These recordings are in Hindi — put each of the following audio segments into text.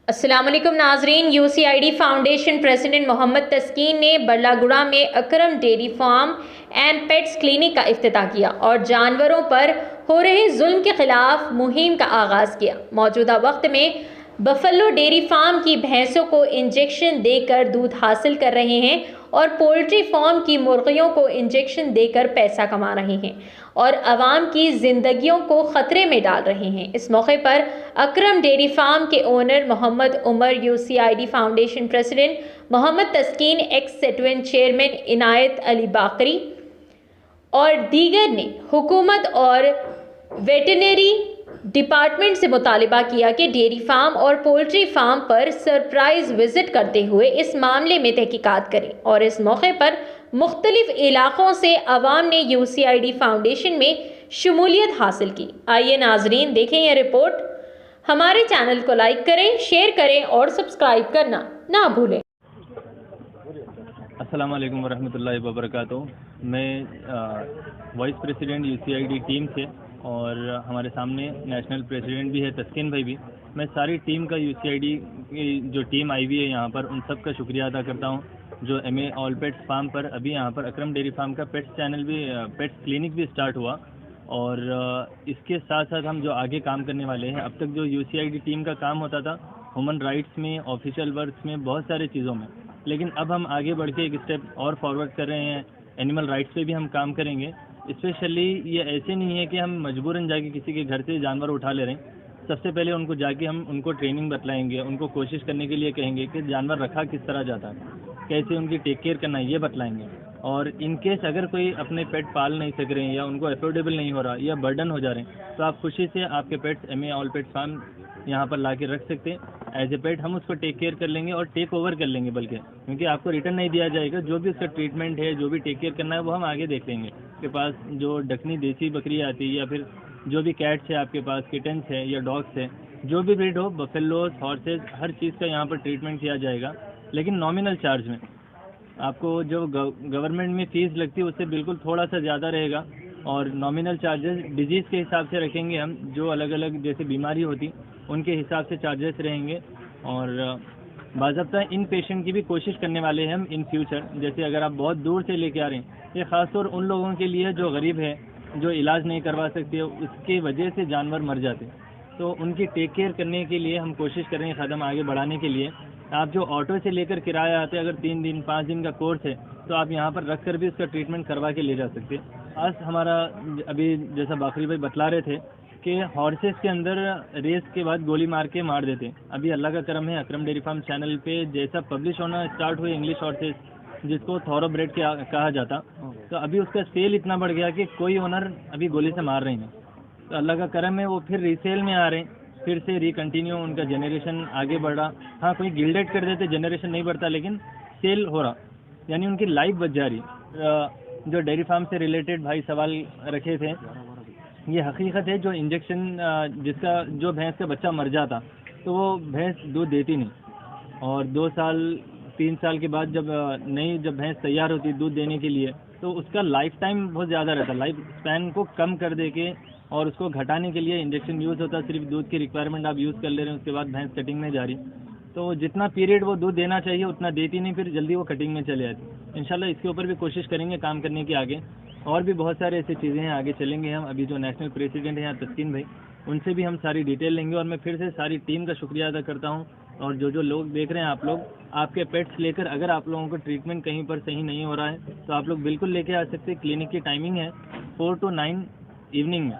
अस्सलाम वालेकुम नाजरीन। UCID foundation president Mohammed Taskeen ने बल्लागुड़ा में Akram dairy farm and pets clinic का इफ्तिताह किया और जानवरों पर हो रहे जुल्म के खिलाफ मुहिम का आगाज़ किया। मौजूदा वक्त में बफेलो डेयरी फार्म की भैंसों को इंजेक्शन देकर दूध हासिल कर रहे हैं और पोल्ट्री फार्म की मुर्गियों को इंजेक्शन देकर पैसा कमा रहे हैं और आवाम की जिंदगियों को खतरे में डाल रहे हैं। इस मौके पर अकरम डेयरी फार्म के owner Mohammed Umar, UCID foundation president Mohammed Taskeen, ex सेटवेंट चेयरमैन इनायत अली बाकरी और दीगर ने हुकूमत और वेटरनरी डिपार्टमेंट से मुतालिबा किया कि डेयरी फार्म और पोल्ट्री फार्म पर सरप्राइज विजिट करते हुए इस मामले में तहकीकात करें। और इस मौके पर मुख्तलिफ इलाकों से अवाम ने यूसीआईडी फाउंडेशन में शमूलियत हासिल की। आइए नाजरीन देखें यह रिपोर्ट। हमारे चैनल को लाइक करें, शेयर करें और सब्सक्राइब करना ना भूलें। अस्सलाम वालेकुम वरहमतुल्लाहि वबरकातुहू। मैं वाइस प्रेसिडेंट यूसीआईडी टीम से और हमारे सामने नेशनल प्रेसिडेंट भी है तस्कीन भाई भी। मैं सारी टीम का यूसीआईडी की जो टीम आई हुई है यहाँ पर उन सब का शुक्रिया अदा करता हूँ जो एमए ऑल पेट्स फार्म पर अभी यहाँ पर अकरम डेयरी फार्म का पेट्स चैनल भी पेट्स क्लिनिक भी स्टार्ट हुआ। और इसके साथ साथ हम जो आगे काम करने वाले हैं, अब तक जो यूसीआईडी टीम का काम होता था ह्यूमन राइट्स में, ऑफिशियल वर्क्स में, बहुत सारे चीज़ों में, लेकिन अब हम आगे बढ़ के एक स्टेप और फॉरवर्ड कर रहे हैं। एनिमल राइट्स पे भी हम काम करेंगे। स्पेशली ये ऐसे नहीं है कि हम मजबूरन जाके किसी के घर से जानवर उठा ले रहे हैं। सबसे पहले उनको जाके हम उनको ट्रेनिंग बतलाएंगे, उनको कोशिश करने के लिए कहेंगे कि जानवर रखा किस तरह जाता है, कैसे उनकी टेक केयर करना है, ये बतलाएंगे। और इन केस अगर कोई अपने पेट पाल नहीं सक रहे हैं या उनको अफोर्डेबल नहीं हो रहा या बर्डन हो जा रहे हैं, तो आप खुशी से आपके pets MA all pets farm यहाँ पर ला के रख सकते हैं एज ए पेट। हम उसको टेक केयर कर लेंगे और टेक ओवर कर लेंगे, बल्कि क्योंकि आपको रिटर्न नहीं दिया जाएगा। जो भी उसका ट्रीटमेंट है, जो भी टेक केयर करना है, वो हम आगे देख लेंगे। आपके पास जो डकनी देसी बकरी आती है या फिर जो भी कैट्स है आपके पास, किटन्स है या डॉग्स है, जो भी ब्रीड हो, बफेलोस, हॉर्सेस, हर चीज़ का यहाँ पर ट्रीटमेंट किया जाएगा, लेकिन नॉमिनल चार्ज में। आपको जो गवर्नमेंट में फ़ीस लगती है उससे बिल्कुल थोड़ा सा ज़्यादा रहेगा और नॉमिनल चार्जेस डिजीज़ के हिसाब से रखेंगे हम। जो अलग अलग जैसे बीमारी होती उनके हिसाब से चार्जेस रहेंगे। और बाज़ाब्ता इन पेशेंट की भी कोशिश करने वाले हैं हम इन फ्यूचर। जैसे अगर आप बहुत दूर से लेके आ रहे हैं, ये ख़ासतौर उन लोगों के लिए जो गरीब है, जो इलाज नहीं करवा सकते, उसके वजह से जानवर मर जाते, तो उनकी टेक केयर करने के लिए हम कोशिश कर रहे हैं कदम आगे बढ़ाने के लिए। आप जो ऑटो से लेकर किराया आते हैं, अगर 3 दिन 5 दिन का कोर्स है, तो आप यहाँ पर रख कर भी उसका ट्रीटमेंट करवा के ले जा सकते हैं। आज हमारा अभी जैसा बाकरी भाई बतला रहे थे कि हॉर्सेस के अंदर रेस के बाद गोली मार के मार देते हैं। अभी अल्लाह का करम है, अकरम डेयरी फार्म चैनल पे जैसा पब्लिश होना स्टार्ट हुए इंग्लिश हॉर्सेस, जिसको थॉरोब्रेड कहा जाता, तो अभी उसका सेल इतना बढ़ गया कि कोई ओनर अभी गोली से मार रहे हैं। तो अल्लाह का करम है, वो फिर रीसेल में आ रहे हैं, फिर से रिकंटिन्यू उनका जनरेशन आगे बढ़ रहा। हाँ, कोई गिल्डेड कर देते जनरेशन नहीं बढ़ता, लेकिन सेल हो रहा, यानी उनकी लाइफ बच जा रही। जो डेयरी फार्म से रिलेटेड भाई सवाल रखे थे, ये हकीकत है। जो इंजेक्शन जिसका जो भैंस का बच्चा मर जाता, तो वो भैंस दूध देती नहीं और 2 साल 3 साल के बाद जब भैंस तैयार होती दूध देने के लिए, तो उसका लाइफ टाइम बहुत ज़्यादा रहता। लाइफ स्पैन को कम कर दे के और उसको घटाने के लिए इंजेक्शन यूज़ होता। सिर्फ दूध की रिक्वायरमेंट आप यूज़ कर ले रहे हैं, उसके बाद भैंस कटिंग में जा रही, तो जितना पीरियड वो दूध देना चाहिए उतना देती नहीं, फिर जल्दी वो कटिंग में चले जाती। इंशाल्लाह इसके ऊपर भी कोशिश करेंगे काम करने की आगे। और भी बहुत सारे ऐसी चीज़ें हैं, आगे चलेंगे हम। अभी जो नेशनल प्रेसिडेंट हैं यहाँ तस्कीन भाई, उनसे भी हम सारी डिटेल लेंगे। और मैं फिर से सारी टीम का शुक्रिया अदा करता हूँ। और जो लोग देख रहे हैं, आप लोग आपके पेट्स लेकर अगर आप लोगों को ट्रीटमेंट कहीं पर सही नहीं हो रहा है, तो आप लोग बिल्कुल लेके आ सकते हैं। क्लिनिक की टाइमिंग है 4 to 9 इवनिंग में,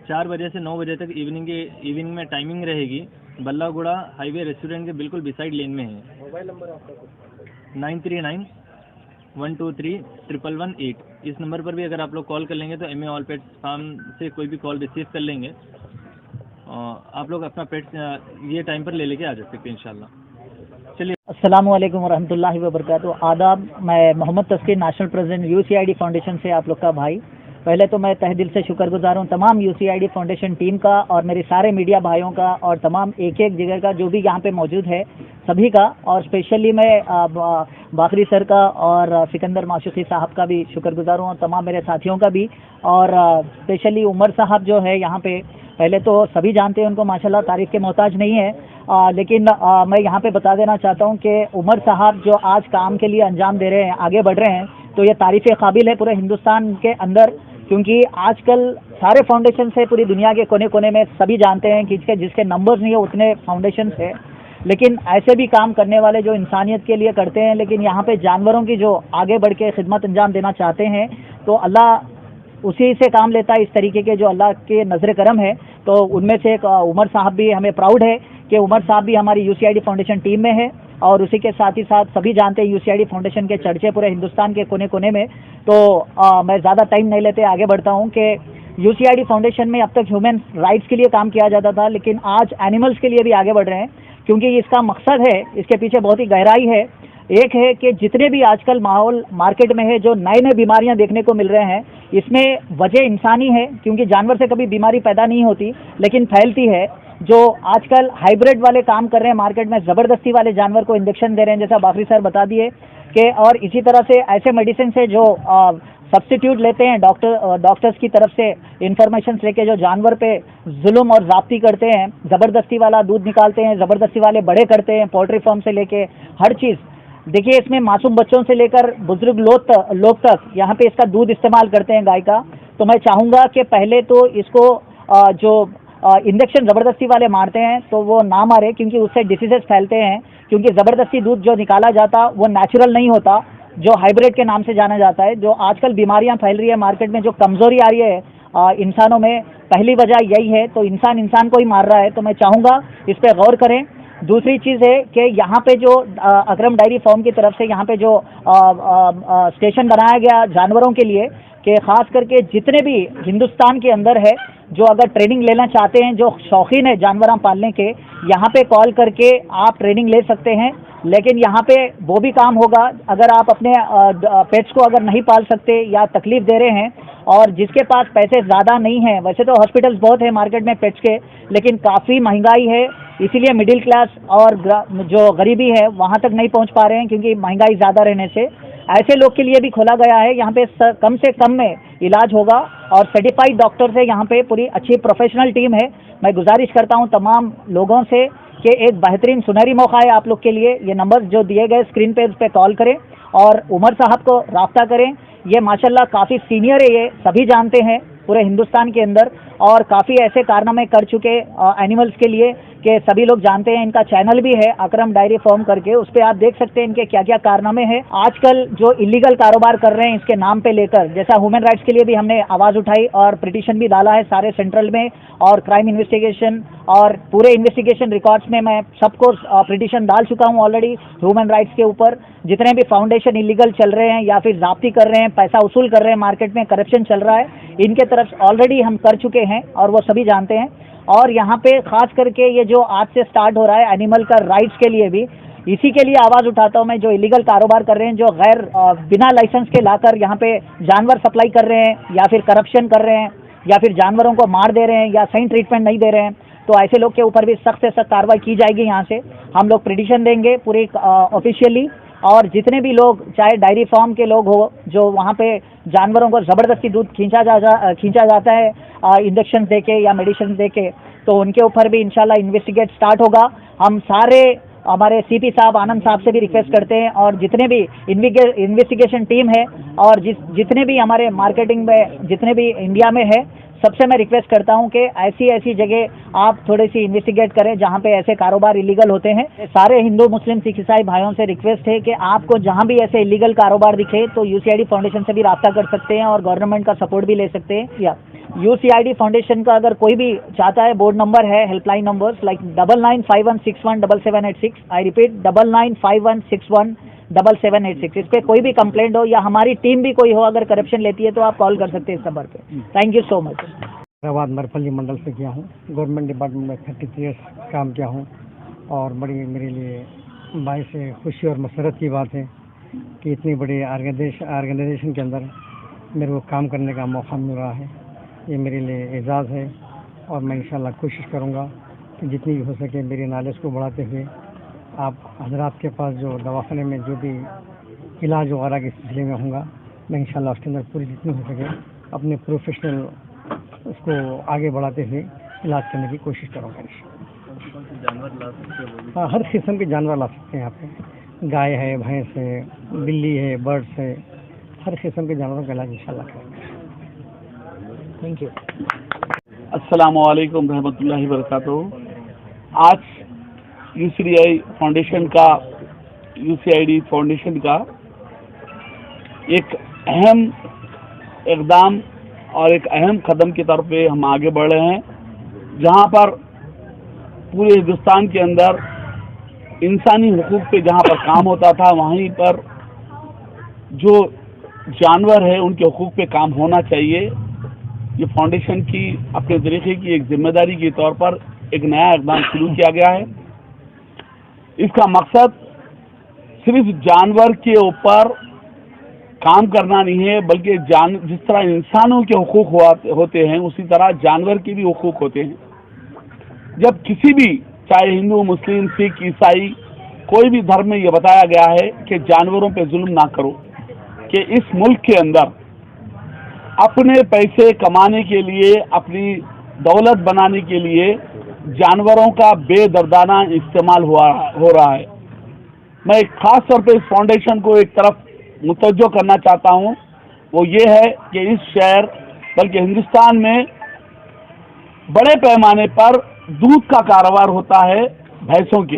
4 बजे से 9 बजे तक इवनिंग में टाइमिंग रहेगी। बल्लागुड़ा हाईवे रेस्टोरेंट के बिल्कुल बिसाइड लेन में है। मोबाइल नंबर आपका 9391231118। इस नंबर पर भी अगर आप लोग कॉल कर लेंगे तो एमए ऑल पेट्स फार्म से कोई भी कॉल रिसीव कर लेंगे। आप लोग अपना पेट्स ये टाइम पर ले लेके आ जा सकते हैं इंशाल्लाह। चलिए, अस्सलाम वालेकुम वरहमतुल्लाहि वबरकातुहू। आदाब, मैं मोहम्मद तस्कीन, नेशनल प्रेसिडेंट यूसीआईडी फाउंडेशन से आप लोग का भाई। पहले तो मैं तहे दिल से शुक्रगुजार हूँ तमाम यूसीआईडी फाउंडेशन टीम का और मेरे सारे मीडिया भाइयों का और तमाम एक एक जगह का जो भी यहाँ पे मौजूद है सभी का। और स्पेशली मैं बाकरी सर का और सिकंदर माशूकी साहब का भी शुक्रगुजार हूँ, और तमाम मेरे साथियों का भी। और स्पेशली उमर साहब जो है यहाँ पे, पहले तो सभी जानते हैं उनको, माशाल्लाह तारीफ के मोहताज नहीं है, लेकिन मैं यहाँ पे बता देना चाहता हूँ कि उमर साहब जो आज काम के लिए अंजाम दे रहे हैं, आगे बढ़ रहे हैं, तो ये तारीफ़ काबिल है पूरे हिंदुस्तान के अंदर, क्योंकि आजकल सारे फाउंडेशन से पूरी दुनिया के कोने कोने में सभी जानते हैं कि जिसके नंबर्स नहीं है उतने फाउंडेशन है, लेकिन ऐसे भी काम करने वाले जो इंसानियत के लिए करते हैं, लेकिन यहाँ पे जानवरों की जो आगे बढ़ के खिदमत अंजाम देना चाहते हैं, तो अल्लाह उसी से काम लेता है, इस तरीके के जो अल्लाह के नज़र करम है। तो उनमें से एक उमर साहब भी, हमें प्राउड है कि उमर साहब भी हमारी यूसीआईडी फाउंडेशन टीम में है, और उसी के साथ ही साथ सभी जानते हैं यूसीआईडी फाउंडेशन के चर्चे पूरे हिंदुस्तान के कोने कोने में। तो मैं ज़्यादा टाइम नहीं लेते आगे बढ़ता हूँ कि यूसीआईडी फाउंडेशन में अब तक ह्यूमन राइट्स के लिए काम किया जाता था, लेकिन आज एनिमल्स के लिए भी आगे बढ़ रहे हैं, क्योंकि इसका मकसद है, इसके पीछे बहुत ही गहराई है। एक है कि जितने भी आजकल माहौल मार्केट में है, जो नए नए बीमारियां देखने को मिल रहे हैं, इसमें वजह इंसानी है, क्योंकि जानवर से कभी बीमारी पैदा नहीं होती लेकिन फैलती है। जो आजकल हाइब्रिड वाले काम कर रहे हैं मार्केट में, ज़बरदस्ती वाले जानवर को इंजेक्शन दे रहे हैं, जैसा बाकरी सर बता दिए कि, और इसी तरह से ऐसे मेडिसिन से जो सब्स्टिट्यूट लेते हैं डॉक्टर्स की तरफ से इंफॉर्मेशन लेके, जो जानवर पे जुल्म और ज़्यादती करते हैं, ज़बरदस्ती वाला दूध निकालते हैं, ज़बरदस्ती वाले बड़े करते हैं, पोल्ट्री फार्म से लेके हर चीज़। देखिए, इसमें मासूम बच्चों से लेकर बुजुर्ग लोग तक यहाँ पे इसका दूध इस्तेमाल करते हैं गाय का। तो मैं चाहूँगा कि पहले तो इसको जो इंजेक्शन ज़बरदस्ती वाले मारते हैं तो वो ना मारे, क्योंकि उससे डिसीजेस फैलते हैं, क्योंकि ज़बरदस्ती दूध जो निकाला जाता वो नेचुरल नहीं होता, जो हाइब्रिड के नाम से जाना जाता है। जो आजकल बीमारियां फैल रही है मार्केट में, जो कमज़ोरी आ रही है इंसानों में, पहली वजह यही है। तो इंसान को ही मार रहा है, तो मैं चाहूँगा इस पर गौर करें। दूसरी चीज़ है कि यहाँ पे जो अकरम डायरी फार्म की तरफ से यहाँ पे जो स्टेशन बनाया गया जानवरों के लिए, कि ख़ास करके जितने भी हिंदुस्तान के अंदर है, जो अगर ट्रेनिंग लेना चाहते हैं, जो शौकीन है जानवर पालने के, यहाँ पे कॉल करके आप ट्रेनिंग ले सकते हैं। लेकिन यहाँ पे वो भी काम होगा, अगर आप अपने पेट्स को अगर नहीं पाल सकते या तकलीफ़ दे रहे हैं, और जिसके पास पैसे ज़्यादा नहीं हैं, वैसे तो हॉस्पिटल्स बहुत है मार्केट में पेट्स के, लेकिन काफ़ी महंगाई है, इसीलिए मिडिल क्लास और जो गरीबी है वहाँ तक नहीं पहुँच पा रहे हैं, क्योंकि महंगाई ज़्यादा रहने से। ऐसे लोग के लिए भी खोला गया है, यहाँ पे कम से कम में इलाज होगा, और सर्टिफाइड डॉक्टर से यहाँ पे पूरी अच्छी प्रोफेशनल टीम है। मैं गुजारिश करता हूँ तमाम लोगों से कि एक बेहतरीन सुनहरी मौका है आप लोग के लिए, ये नंबर जो दिए गए स्क्रीन पे, उस पर कॉल करें और उमर साहब को राब्ता करें। ये माशाल्लाह काफ़ी सीनियर है, ये सभी जानते हैं पूरे हिंदुस्तान के अंदर, और काफ़ी ऐसे कारनामे कर चुके एनिमल्स के लिए कि सभी लोग जानते हैं। इनका चैनल भी है अकरम डायरी फार्म करके, उस पर आप देख सकते हैं इनके क्या क्या कारनामे हैं। आजकल जो इलीगल कारोबार कर रहे हैं इसके नाम पे लेकर, जैसा ह्यूमन राइट्स के लिए भी हमने आवाज़ उठाई और पिटीशन भी डाला है सारे सेंट्रल में, और क्राइम इन्वेस्टिगेशन और पूरे इन्वेस्टिगेशन रिकॉर्ड्स में मैं सबको पिटीशन डाल चुका हूँ ऑलरेडी ह्यूमन राइट्स के ऊपर। जितने भी फाउंडेशन इलीगल चल रहे हैं या फिर ज़ाब्ती कर रहे हैं, पैसा वसूल कर रहे हैं, मार्केट में करप्शन चल रहा है, इनके तरफ ऑलरेडी हम कर चुके हैं और वो सभी जानते हैं। और यहाँ पे खास करके ये जो आज से स्टार्ट हो रहा है एनिमल का राइट्स के लिए भी, इसी के लिए आवाज़ उठाता हूँ मैं। जो इलीगल कारोबार कर रहे हैं, जो गैर बिना लाइसेंस के लाकर यहाँ पे जानवर सप्लाई कर रहे हैं, या फिर करप्शन कर रहे हैं, या फिर जानवरों को मार दे रहे हैं, या सही ट्रीटमेंट नहीं दे रहे हैं, तो ऐसे लोग के ऊपर भी सख्त से सख्त कार्रवाई की जाएगी। यहाँ से हम लोग पिटीशन देंगे पूरी ऑफिशियली, और जितने भी लोग, चाहे डायरी फार्म के लोग हो, जो वहाँ पे जानवरों को ज़बरदस्ती दूध खींचा जाता है इंजेक्शन देके या मेडिसिन देके, तो उनके ऊपर भी इंशाल्लाह इन्वेस्टिगेट स्टार्ट होगा। हम सारे हमारे सीपी साहब, आनंद साहब से भी रिक्वेस्ट करते हैं, और जितने भी इन्वेस्टिगेशन टीम है, और जितने भी हमारे मार्केटिंग में जितने भी इंडिया में है, सबसे मैं रिक्वेस्ट करता हूं कि ऐसी जगह आप थोड़ी सी इन्वेस्टिगेट करें जहां पे ऐसे कारोबार इलीगल होते हैं। सारे हिंदू मुस्लिम सिख ईसाई भाइयों से रिक्वेस्ट है कि आपको जहां भी ऐसे इलीगल कारोबार दिखे तो यूसीआईडी फाउंडेशन से भी राब्ता कर सकते हैं और गवर्नमेंट का सपोर्ट भी ले सकते हैं। या यूसीआईडी फाउंडेशन का अगर कोई भी चाहता है, बोर्ड नंबर है, helpline numbers like 9951617786, I repeat 9951617786। इस पर कोई भी कंप्लेंट हो या हमारी टीम भी कोई हो अगर करप्शन लेती है तो आप कॉल कर सकते हैं इस नंबर पे। Thank you so much. Hyderabad Marpalli mandal से किया हूँ, गवर्नमेंट डिपार्टमेंट में 33 ईयर्स काम किया हूँ, और बड़ी मेरे लिए बाइस खुशी और मसरत की बात है कि इतनी बड़ी ऑर्गेनाइजेशन के अंदर मेरे को काम करने का मौका मिल रहा है। ये मेरे लिए एजाज़ है, और मैं इंशाल्लाह कोशिश करूँगा कि जितनी भी हो सके मेरी नॉलेज को बढ़ाते हुए आप हजरात के पास जो दवाखाने में जो भी इलाज वगैरह के सिलसिले में होगा, मैं इंशाल्लाह उसके अंदर पूरी जितनी हो सके अपने प्रोफेशनल उसको आगे बढ़ाते हुए इलाज करने की कोशिश करूँगा। जानवर ला सकते हो? हाँ, हर किस्म के जानवर ला सकते हैं यहाँ पे, गाय है, भैंस है, बिल्ली है, बर्ड्स है, हर किस्म के जानवरों का इलाज इंशाल्लाह करेंगे। Thank you. अस्सलामु अलैकुम रहमतुल्लाहि व बरकातुहू। आज यूसीआईडी फाउंडेशन का एक अहम इक़दाम और एक अहम कदम की तरफ पे हम आगे बढ़ रहे हैं, जहां पर पूरे हिंदुस्तान के अंदर इंसानी हुकूक पे जहां पर काम होता था, वहीं पर जो जानवर है उनके हुकूक पे काम होना चाहिए। ये फाउंडेशन की अपने तरीके की एक जिम्मेदारी के तौर पर एक नया इक़दाम शुरू किया गया है। इसका मकसद सिर्फ जानवर के ऊपर काम करना नहीं है, बल्कि जिस तरह इंसानों के हुकूक होते हैं उसी तरह जानवर के भी हुकूक होते हैं। जब किसी भी, चाहे हिंदू, मुस्लिम, सिख, ईसाई, कोई भी धर्म में यह बताया गया है कि जानवरों पे जुल्म ना करो, कि इस मुल्क के अंदर अपने पैसे कमाने के लिए, अपनी दौलत बनाने के लिए जानवरों का बेदर्दाना इस्तेमाल हो रहा है। मैं एक खास तौर पे इस फाउंडेशन को एक तरफ मुतवज्जो करना चाहता हूँ, वो ये है कि इस शहर बल्कि हिंदुस्तान में बड़े पैमाने पर दूध का कारोबार होता है भैंसों के,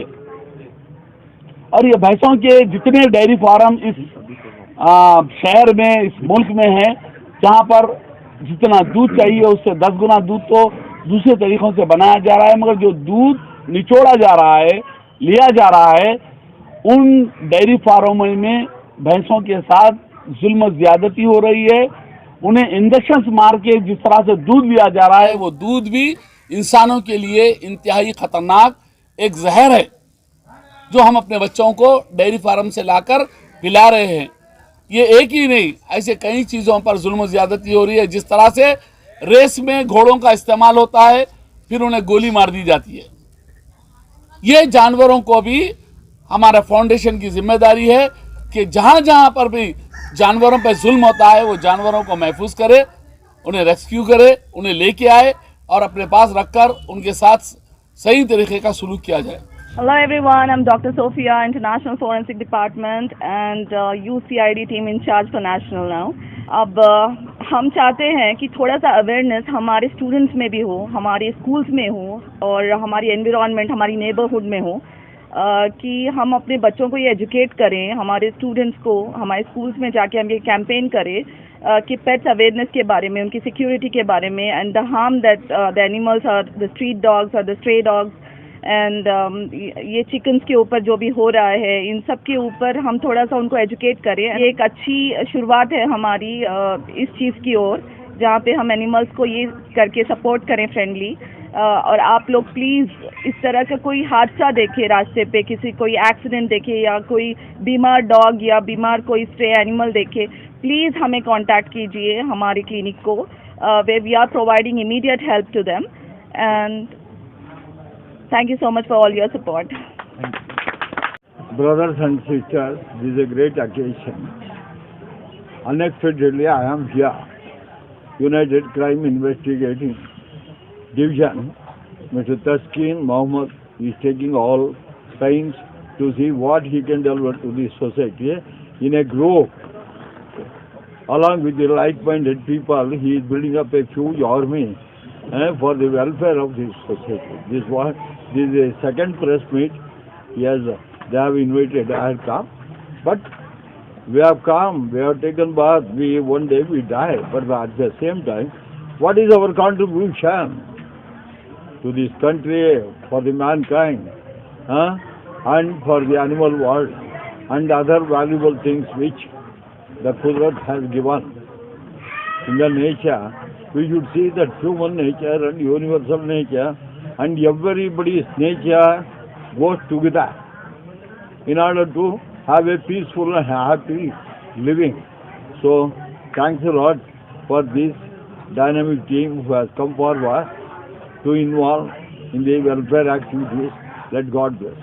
और ये भैंसों के जितने डेयरी फार्म इस शहर में, इस मुल्क में हैं, जहाँ पर जितना दूध चाहिए उससे 10 गुना दूध तो दूसरे तरीक़ों से बनाया जा रहा है, मगर जो दूध निचोड़ा जा रहा है, लिया जा रहा है, उन डेयरी फार्मों में भैंसों के साथ जुल्म ज़्यादती हो रही है। उन्हें इंजेक्शंस मार के जिस तरह से दूध लिया जा रहा है, वो दूध भी इंसानों के लिए इंतहाई ख़तरनाक एक जहर है, जो हम अपने बच्चों को डेयरी फार्म से लाकर पिला रहे हैं। ये एक ही नहीं, ऐसे कई चीज़ों पर जुल्म ज़्यादती हो रही है। जिस तरह से रेस में घोड़ों का इस्तेमाल होता है, फिर उन्हें गोली मार दी जाती है। ये जानवरों को भी हमारा फाउंडेशन की जिम्मेदारी है कि जहाँ जहाँ पर भी जानवरों पर जुल्म होता है, वो जानवरों को महफूज करे, उन्हें रेस्क्यू करे, उन्हें लेके आए और अपने पास रखकर उनके साथ सही तरीके का सलूक किया जाए। Hello everyone, I'm Dr. Sophia, International Forensic Department and UCID team in charge for National now. अब हम चाहते हैं कि थोड़ा सा अवेयरनेस हमारे स्टूडेंट्स में भी हो, हमारे स्कूल्स में हो और हमारी एनवायरनमेंट, हमारी नेबरहुड में हो, कि हम अपने बच्चों को ये एजुकेट करें, हमारे स्टूडेंट्स को हमारे स्कूल्स में जाके हम ये कैंपेन करें कि पेट्स अवेयरनेस के बारे में, उनकी सिक्योरिटी के बारे में, and the harm that the animals और द स्ट्रीट डॉग्स और द स्ट्रे डॉग्स एंड ये चिकन्स के ऊपर जो भी हो रहा है, इन सब के ऊपर हम थोड़ा सा उनको एजुकेट करें। ये एक अच्छी शुरुआत है हमारी इस चीज़ की ओर, जहाँ पे हम एनिमल्स को ये करके सपोर्ट करें फ्रेंडली। और आप लोग प्लीज़ इस तरह का कोई हादसा देखे रास्ते पे, कोई एक्सीडेंट देखे या कोई बीमार डॉग या बीमार कोई स्ट्रे एनिमल देखे, प्लीज़ हमें कांटेक्ट कीजिए हमारी क्लिनिक को, वे we are providing immediate help to them and thank you so much for all your support. Brothers and sisters, this is a great occasion. Unexpectedly, I am here. United Crime Investigating Division, Mr. Taskeen Mohammed is taking all pains to see what he can deliver to the society in a group. Along with the like-minded people, he is building up a huge army for the welfare of this society. This is a second press meet. Yes, they have invited. I have come, but we have come. We have taken bath. One day we die, but at the same time, what is our contribution to this country, for the mankind, and for the animal world, and other valuable things which the Qudrat has given in the nature? We should see that human nature and universal nature and everybody's nature goes together in order to have a peaceful and happy living. So, thanks a lot for this dynamic team who has come forward to involve in the welfare activities. Let God bless.